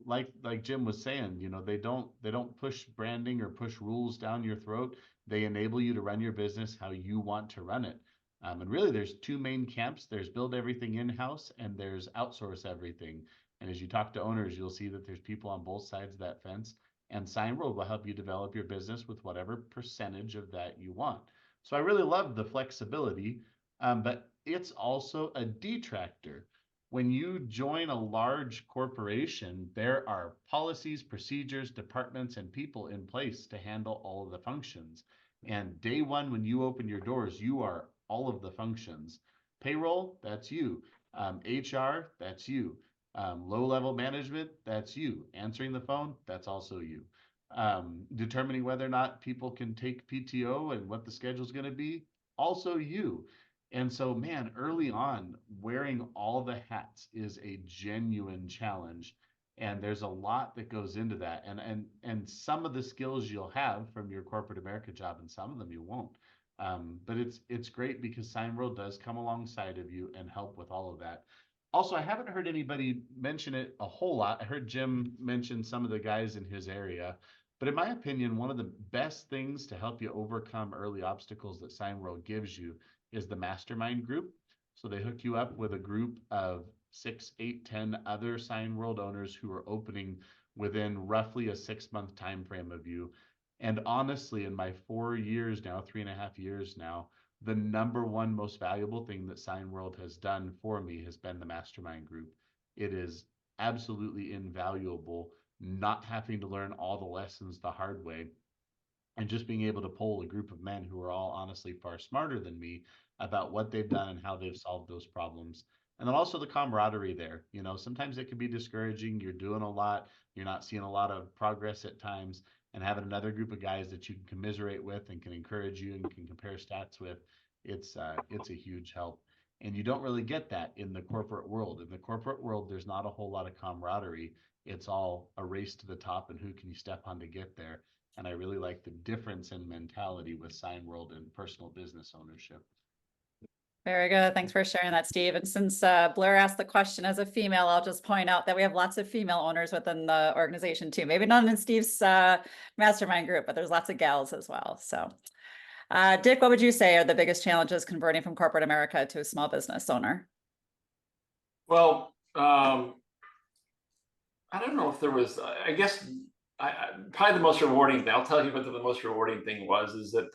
like Jim was saying, they don't push branding or push rules down your throat. They enable you to run your business how you want to run it. And really, there's 2 main camps. There's build everything in-house, and there's outsource everything. And as you talk to owners, you'll see that there's people on both sides of that fence. And Signworld will help you develop your business with whatever percentage of that you want. So I really love the flexibility, but it's also a detractor. When you join a large corporation, there are policies, procedures, departments, and people in place to handle all of the functions. And day one, when you open your doors, you are all of the functions. Payroll, that's you. HR, that's you. Low-level management, that's you. Answering the phone, that's also you. Determining whether or not people can take PTO and what the schedule is going to be, also you. And so, man, early on, wearing all the hats is a genuine challenge. And there's a lot that goes into that. And some of the skills you'll have from your corporate America job, and some of them you won't. But it's great because Signworld does come alongside of you and help with all of that. Also, I haven't heard anybody mention it a whole lot. I heard Jim mention some of the guys in his area, But in my opinion, one of the best things to help you overcome early obstacles that Signworld gives you is the mastermind group. So they hook you up with a group of 6, 8, 10 other Signworld owners who are opening within roughly a 6-month time frame of you. And honestly, in my 4 years now, 3.5 years now, the number one most valuable thing that Signworld has done for me has been the mastermind group. It is absolutely invaluable not having to learn all the lessons the hard way and just being able to poll a group of men who are all honestly far smarter than me about what they've done and how they've solved those problems. And then also the camaraderie there. You know, sometimes it can be discouraging. You're doing a lot, you're not seeing a lot of progress at times, and having another group of guys that you can commiserate with and can encourage you and can compare stats with, it's a huge help. And you don't really get that in the corporate world. In the corporate world, there's not a whole lot of camaraderie. It's all a race to the top and who can you step on to get there. And I really like the difference in mentality with Signworld and personal business ownership. Very good. Thanks for sharing that, Steve. And since Blair asked the question as a female, I'll just point out that we have lots of female owners within the organization too. Maybe not in Steve's mastermind group, but there's lots of gals as well. So Dick, what would you say are the biggest challenges converting from corporate America to a small business owner? Well, I don't know if there was, I guess, probably the most rewarding thing, I'll tell you what the most rewarding thing was, is that,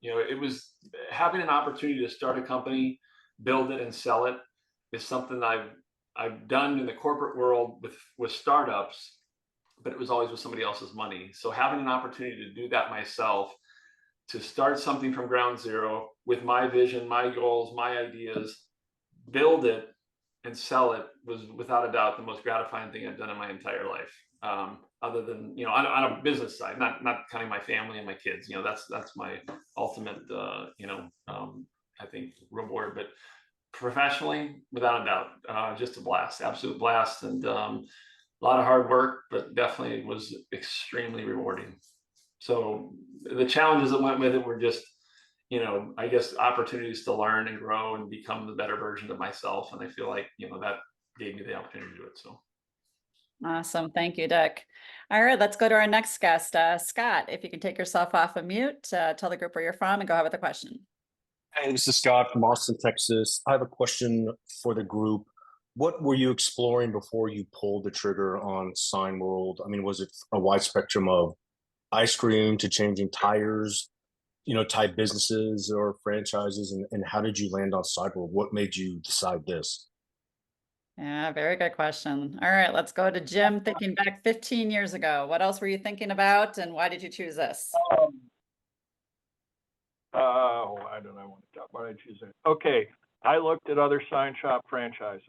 you know, it was having an opportunity to start a company, build it and sell it is something I've done in the corporate world with startups, but it was always with somebody else's money. So having an opportunity to do that myself, to start something from ground zero with my vision, my goals, my ideas, build it and sell it was without a doubt the most gratifying thing I've done in my entire life. Other than, you know, on a business side, not counting my family and my kids, you know, that's my ultimate, you know, I think reward. But professionally, without a doubt, just a blast, absolute blast, and a lot of hard work, but definitely was extremely rewarding. So the challenges that went with it were just, you know, I guess opportunities to learn and grow and become the better version of myself. And I feel like, you know, that gave me the opportunity to do it. So. Awesome. Thank you, Dick. All right, let's go to our next guest. Scott, if you can take yourself off of mute, tell the group where you're from and go ahead with the question. Hey, this is Scott from Austin, Texas. I have a question for the group. What were you exploring before you pulled the trigger on Signworld? I mean, was it a wide spectrum of ice cream to changing tires, you know, type businesses or franchises? And how did you land on Signworld? What made you decide this? Yeah, very good question. All right, let's go to Jim, thinking back 15 years ago. What else were you thinking about and why did you choose this? Why did I want to talk? Why did I choose it? Okay, I looked at other sign shop franchises.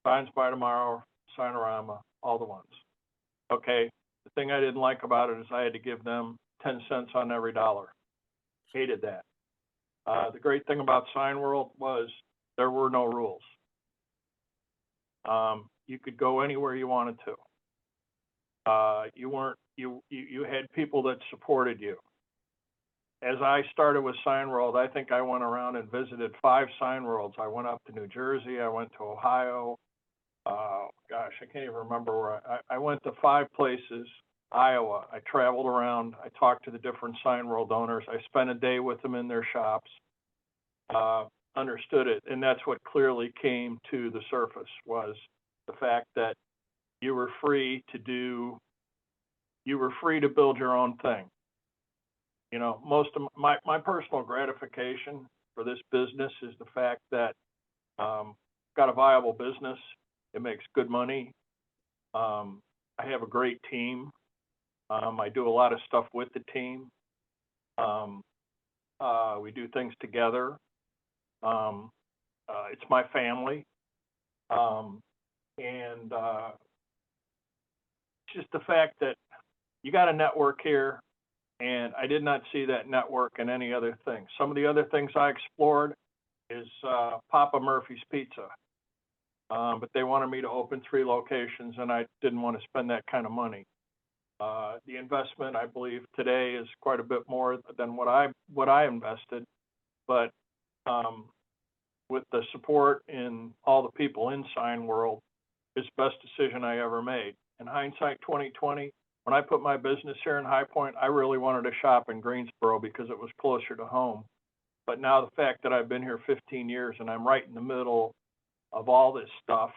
Signs by Tomorrow, Signorama, all the ones. Okay, the thing I didn't like about it is I had to give them 10 cents on every dollar. Hated that. The great thing about Signworld was there were no rules. You could go anywhere you wanted to. You had people that supported you. As I started with Signworld, I think I went around and visited 5 Signworlds. I went up to New Jersey. I went to Ohio. Gosh, I can't even remember where I went to 5 places. Iowa. I traveled around. I talked to the different Signworld owners. I spent a day with them in their shops. Understood it, and that's what clearly came to the surface was the fact that you were free to build your own thing. You know, most of my personal gratification for this business is the fact that got a viable business. It makes good money. I have a great team. I do a lot of stuff with the team. We do things together. It's my family. And just the fact that you got a network here, and I did not see that network in any other thing. Some of the other things I explored is Papa Murphy's Pizza. But they wanted me to open 3 locations, and I didn't want to spend that kind of money. The investment, I believe, today is quite a bit more than what I invested. But with the support in all the people in Signworld, it's the best decision I ever made. In hindsight 2020, when I put my business here in High Point, I really wanted to shop in Greensboro because it was closer to home. But now the fact that I've been here 15 years and I'm right in the middle of all this stuff,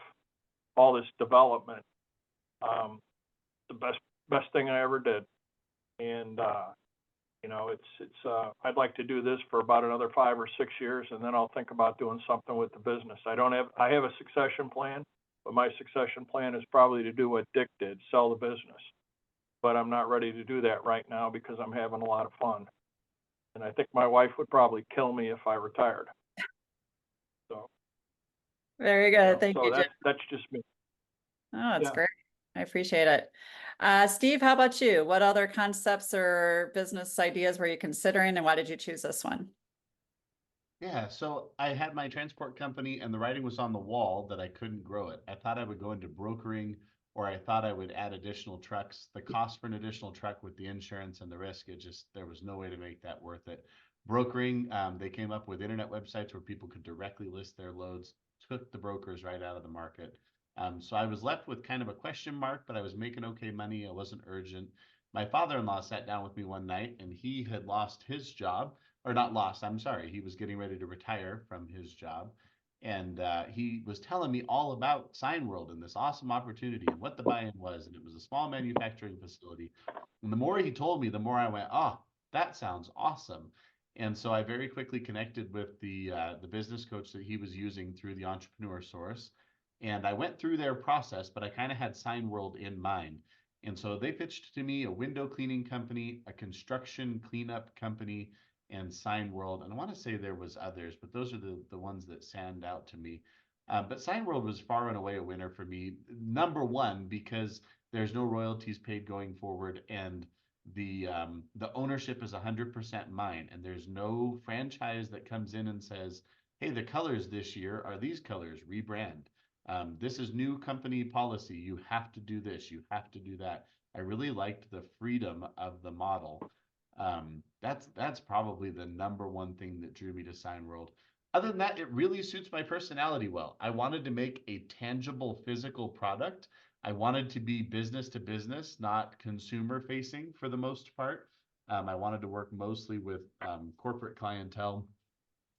all this development, the best thing I ever did. And you know, I'd like to do this for about another 5 or 6 years, and then I'll think about doing something with the business. I have a succession plan, but my succession plan is probably to do what Dick did, sell the business. But I'm not ready to do that right now because I'm having a lot of fun. And I think my wife would probably kill me if I retired. So Very good. Thank you, Jim. That's just me. Oh, that's Yeah. great. I appreciate it. Steve, how about you? What other concepts or business ideas were you considering, and why did you choose this one? Yeah, so I had my transport company and the writing was on the wall that I couldn't grow it. I thought I would go into brokering, or I thought I would add additional trucks. The cost for an additional truck with the insurance and the risk, there was no way to make that worth it. Brokering, they came up with internet websites where people could directly list their loads, took the brokers right out of the market. So I was left with kind of a question mark, but I was making okay money. I wasn't urgent. My father-in-law sat down with me one night and he had lost his job, or not lost, I'm sorry. He was getting ready to retire from his job. And he was telling me all about Signworld and this awesome opportunity and what the buy-in was. And it was a small manufacturing facility. And the more he told me, the more I went, oh, that sounds awesome. And so I very quickly connected with the business coach that he was using through the Entrepreneur Source. And I went through their process, but I kind of had Signworld in mind. And so they pitched to me a window cleaning company, a construction cleanup company, and Signworld. And I want to say there was others, but those are the ones that stand out to me. But Signworld was far and away a winner for me. Number one, because there's no royalties paid going forward, and the ownership is 100% mine, and there's no franchise that comes in and says, hey, the colors this year are these colors, rebrand. This is new company policy. You have to do this. You have to do that. I really liked the freedom of the model. That's probably the number one thing that drew me to Signworld. Other than that, it really suits my personality well. I wanted to make a tangible physical product. I wanted to be business to business, not consumer facing for the most part. I wanted to work mostly with corporate clientele.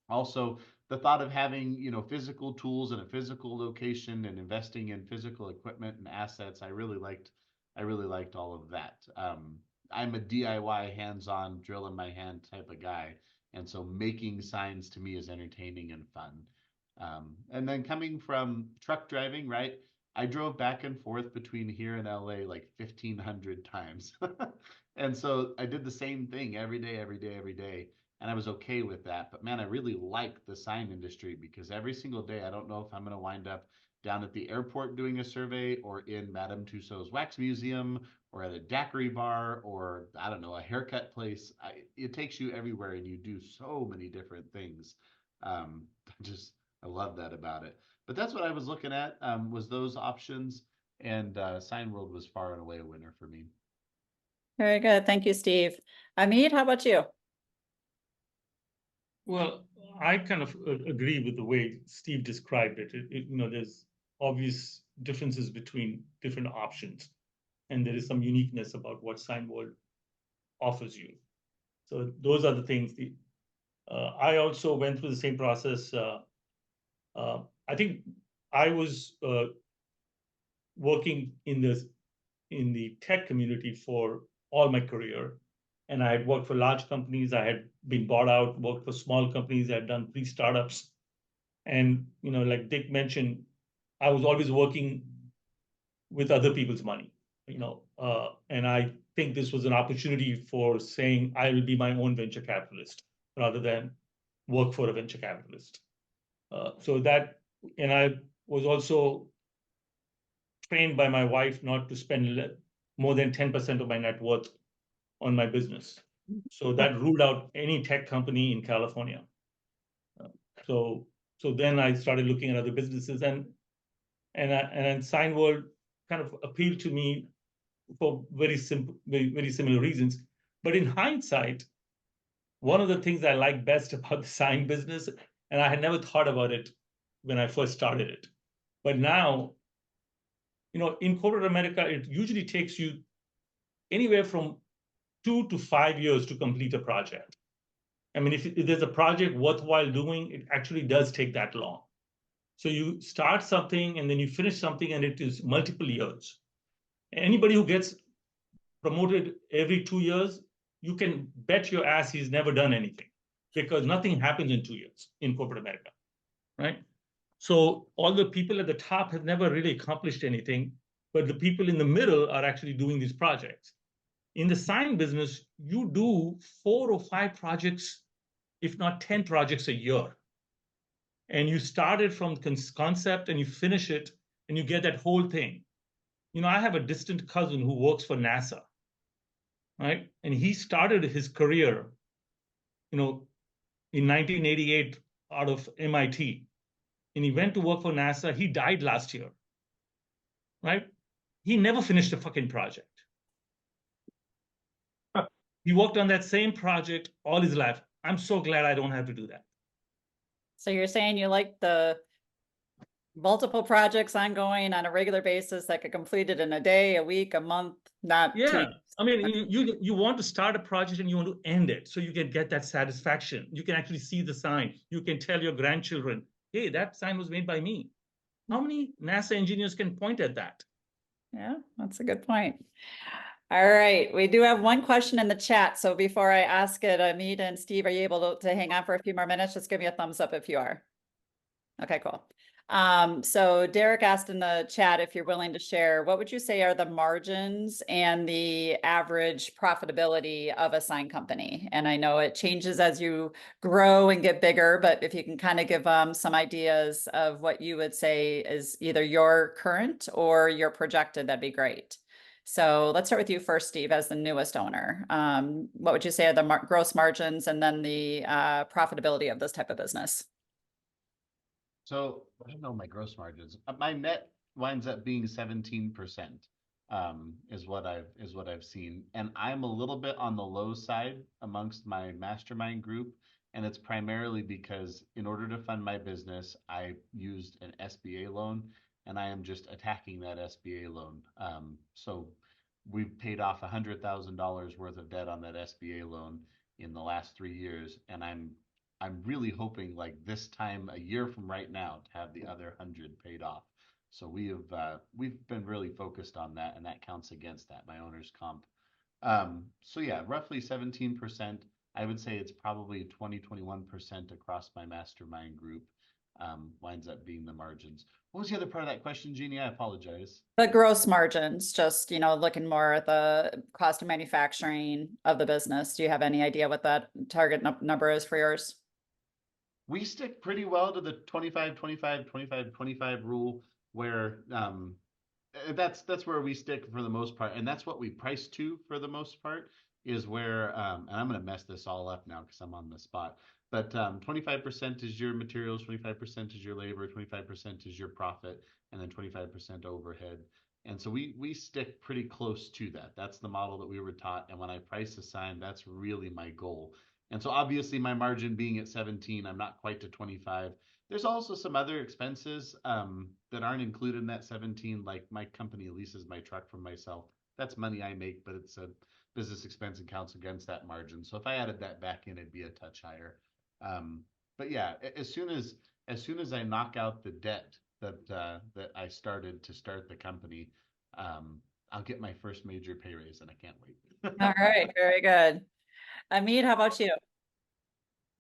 Also, the thought of having, physical tools in a physical location and investing in physical equipment and assets, I really liked all of that. I'm a DIY, hands-on, drill in my hand type of guy. And so making signs to me is entertaining and fun. And then coming from truck driving, right? I drove back and forth between here and LA like 1,500 times. And so I did the same thing every day. And I was okay with that. But man, I really like the sign industry because every single day, I don't know if I'm going to wind up down at the airport doing a survey, or in Madame Tussauds Wax Museum, or at a daiquiri bar, or I don't know, a haircut place. It takes you everywhere and you do so many different things. I love that about it. But that's what I was looking at, was those options. And Signworld was far and away a winner for me. Very good. Thank you, Steve. Amit, how about you? Well, I kind of agree with the way Steve described it. There's obvious differences between different options, and there is some uniqueness about what Signworld offers you. So those are the things. I also went through the same process. I think I was working in the tech community for all my career. And I had worked for large companies. I had been bought out, worked for small companies. I had done pre-startups. And, like Dick mentioned, I was always working with other people's money, and I think this was an opportunity for saying I will be my own venture capitalist rather than work for a venture capitalist. And I was also trained by my wife not to spend more than 10% of my net worth on my business. So that ruled out any tech company in California. So then I started looking at other businesses, and Signworld kind of appealed to me for very similar reasons. But in hindsight, one of the things I like best about the sign business, and I had never thought about it when I first started it, but now, in corporate America, it usually takes you anywhere from 2 to 5 years to complete a project. I mean, if there's a project worthwhile doing, it actually does take that long. So you start something and then you finish something and it is multiple years. Anybody who gets promoted every 2 years, you can bet your ass he's never done anything, because nothing happens in 2 years in corporate America, right? So all the people at the top have never really accomplished anything, but the people in the middle are actually doing these projects. In the sign business, you do 4 or 5 projects, if not 10 projects a year. And you start it from concept and you finish it and you get that whole thing. You know, I have a distant cousin who works for NASA, right? And he started his career, you know, in 1988 out of MIT. And he went to work for NASA. He died last year, right? He never finished a fucking project. He worked on that same project all his life. I'm so glad I don't have to do that. So you're saying you like the multiple projects ongoing on a regular basis that get completed in a day, a week, a month, not 2 Yeah, years. I mean, you want to start a project and you want to end it so you can get that satisfaction. You can actually see the sign. You can tell your grandchildren, hey, that sign was made by me. How many NASA engineers can point at that? Yeah, that's a good point. All right, we do have one question in the chat. So before I ask it, Amit and Steve, are you able to hang on for a few more minutes? Just give me a thumbs up if you are. Okay, cool. So Derek asked in the chat if you're willing to share, what would you say are the margins and the average profitability of a sign company? And I know it changes as you grow and get bigger, but if you can kind of give some ideas of what you would say is either your current or your projected, that'd be great. So let's start with you first, Steve, as the newest owner. What would you say are the gross margins and then the profitability of this type of business? So I don't know my gross margins. My net winds up being 17%, is what I've seen. And I'm a little bit on the low side amongst my mastermind group. And it's primarily because in order to fund my business, I used an SBA loan, and I am just attacking that SBA loan. So we've paid off $100,000 worth of debt on that SBA loan in the last 3 years, and I'm really hoping like this time a year from right now to have the other 100 paid off. So we've been really focused on that, and that counts against that, my owner's comp. So yeah, roughly 17%. I would say it's probably 20-21% across my mastermind group winds up being the margins. What was the other part of that question, Jeannie? I apologize. The gross margins, just, you know, looking more at the cost of manufacturing of the business. Do you have any idea what that target number is for yours? We stick pretty well to the 25-25-25-25 rule, where that's where we stick for the most part, and that's what we price to for the most part, is where and I'm going to mess this all up now because I'm on the spot, but 25% is your materials, 25% is your labor, 25% is your profit, and then 25% overhead. And so we stick pretty close to that. That's the model that we were taught, and when I price a sign, that's really my goal. And so obviously my margin being at 17, I'm not quite to 25. There's also some other expenses that aren't included in that 17, like my company leases my truck from myself. That's money I make, but it's a business expense and counts against that margin. So if I added that back in, it'd be a touch higher. But yeah, as soon as I knock out the debt that I started to start the company, I'll get my first major pay raise, and I can't wait. All right, very good. Amit, how about you?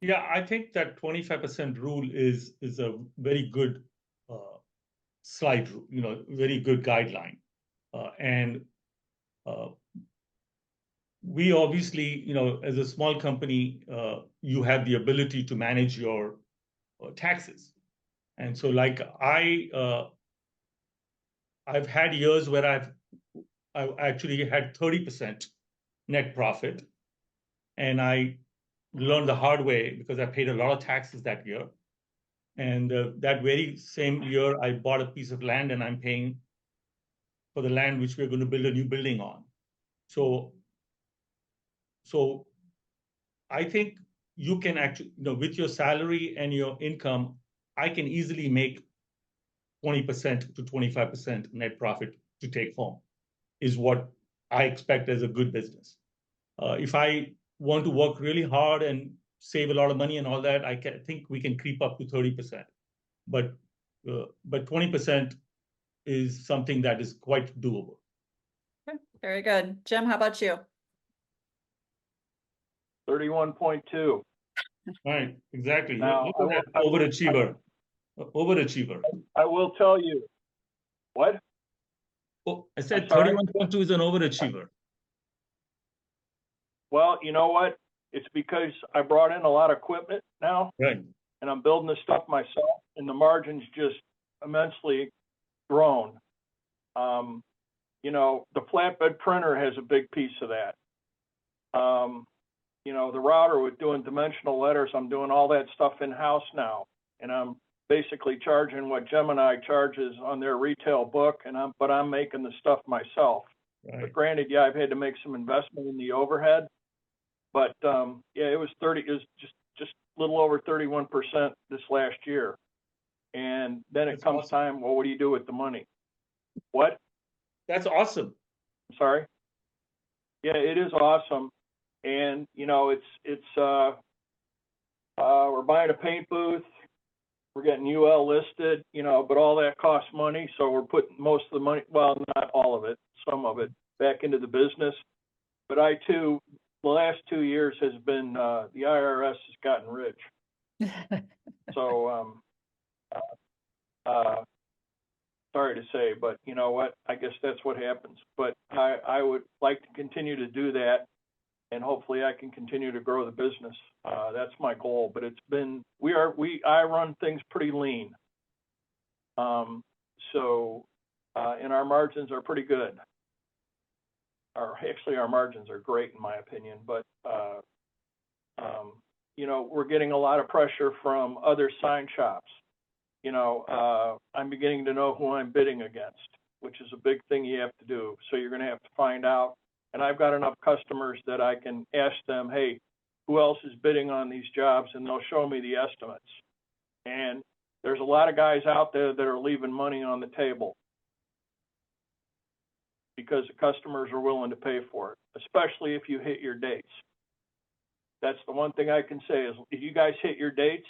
Yeah, I think that 25% rule is a very good slide rule, you know, very good guideline. And we obviously, you know, as a small company, you have the ability to manage your taxes. And so like I've had years where I've actually had 30% net profit, and I learned the hard way because I paid a lot of taxes that year. And that very same year, I bought a piece of land, and I'm paying for the land which we're going to build a new building on. So I think you can actually, you know, with your salary and your income, I can easily make 20% to 25% net profit to take home, is what I expect as a good business. If I want to work really hard and save a lot of money and all that, I think we can creep up to 30%. But 20% is something that is quite doable. Okay, very good. Jim, how about you? 31.2. Right, exactly. Now, Look at that overachiever. Overachiever. I will tell you. What? Oh, I said I'm sorry? 31.2 is an overachiever. Well, you know what? It's because I brought in a lot of equipment now, Right. and I'm building this stuff myself, and the margins just immensely grown. You know, the flatbed printer has a big piece of that. You know, the router with doing dimensional letters, I'm doing all that stuff in-house now, and I'm basically charging what Gemini charges on their retail book, but I'm making the stuff myself. Right. But granted, yeah, I've had to make some investment in the overhead, but yeah, it was just a little over 31% this last year. And then it That's comes awesome. time, well, what do you do with the money? What? That's awesome. I'm sorry? Yeah, it is awesome. And, you know, we're buying a paint booth. We're getting UL listed, you know, but all that costs money. So we're putting most of the money, well, not all of it, some of it back into the business. But the last 2 years has been, the IRS has gotten rich. So, sorry to say, but you know what? I guess that's what happens. But I would like to continue to do that, and hopefully I can continue to grow the business. That's my goal. But it's been I run things pretty lean. So and our margins are pretty good. Actually, our margins are great in my opinion. But you know, we're getting a lot of pressure from other sign shops. You know, I'm beginning to know who I'm bidding against, which is a big thing you have to do. So you're going to have to find out. And I've got enough customers that I can ask them, hey, who else is bidding on these jobs? And they'll show me the estimates. And there's a lot of guys out there that are leaving money on the table because the customers are willing to pay for it, especially if you hit your dates. That's the one thing I can say is if you guys hit your dates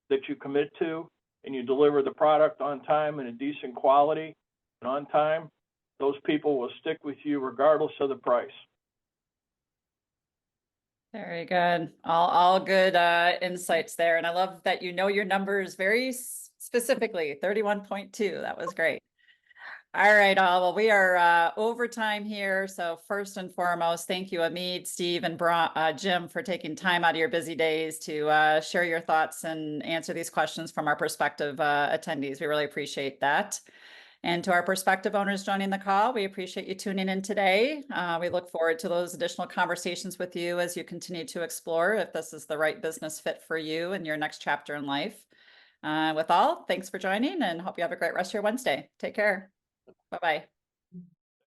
that you commit to, and you deliver the product on time and a decent quality and on time, those people will stick with you regardless of the price. Very good. All good insights there. And I love that you know your numbers very specifically, 31.2. That was great. All right, well, we are over time here. So first and foremost, thank you, Amit, Steve, and Jim for taking time out of your busy days to share your thoughts and answer these questions from our prospective attendees. We really appreciate that. And to our prospective owners joining the call, we appreciate you tuning in today. We look forward to those additional conversations with you as you continue to explore if this is the right business fit for you in your next chapter in life. With all, thanks for joining and hope you have a great rest of your Wednesday. Take care. Bye-bye.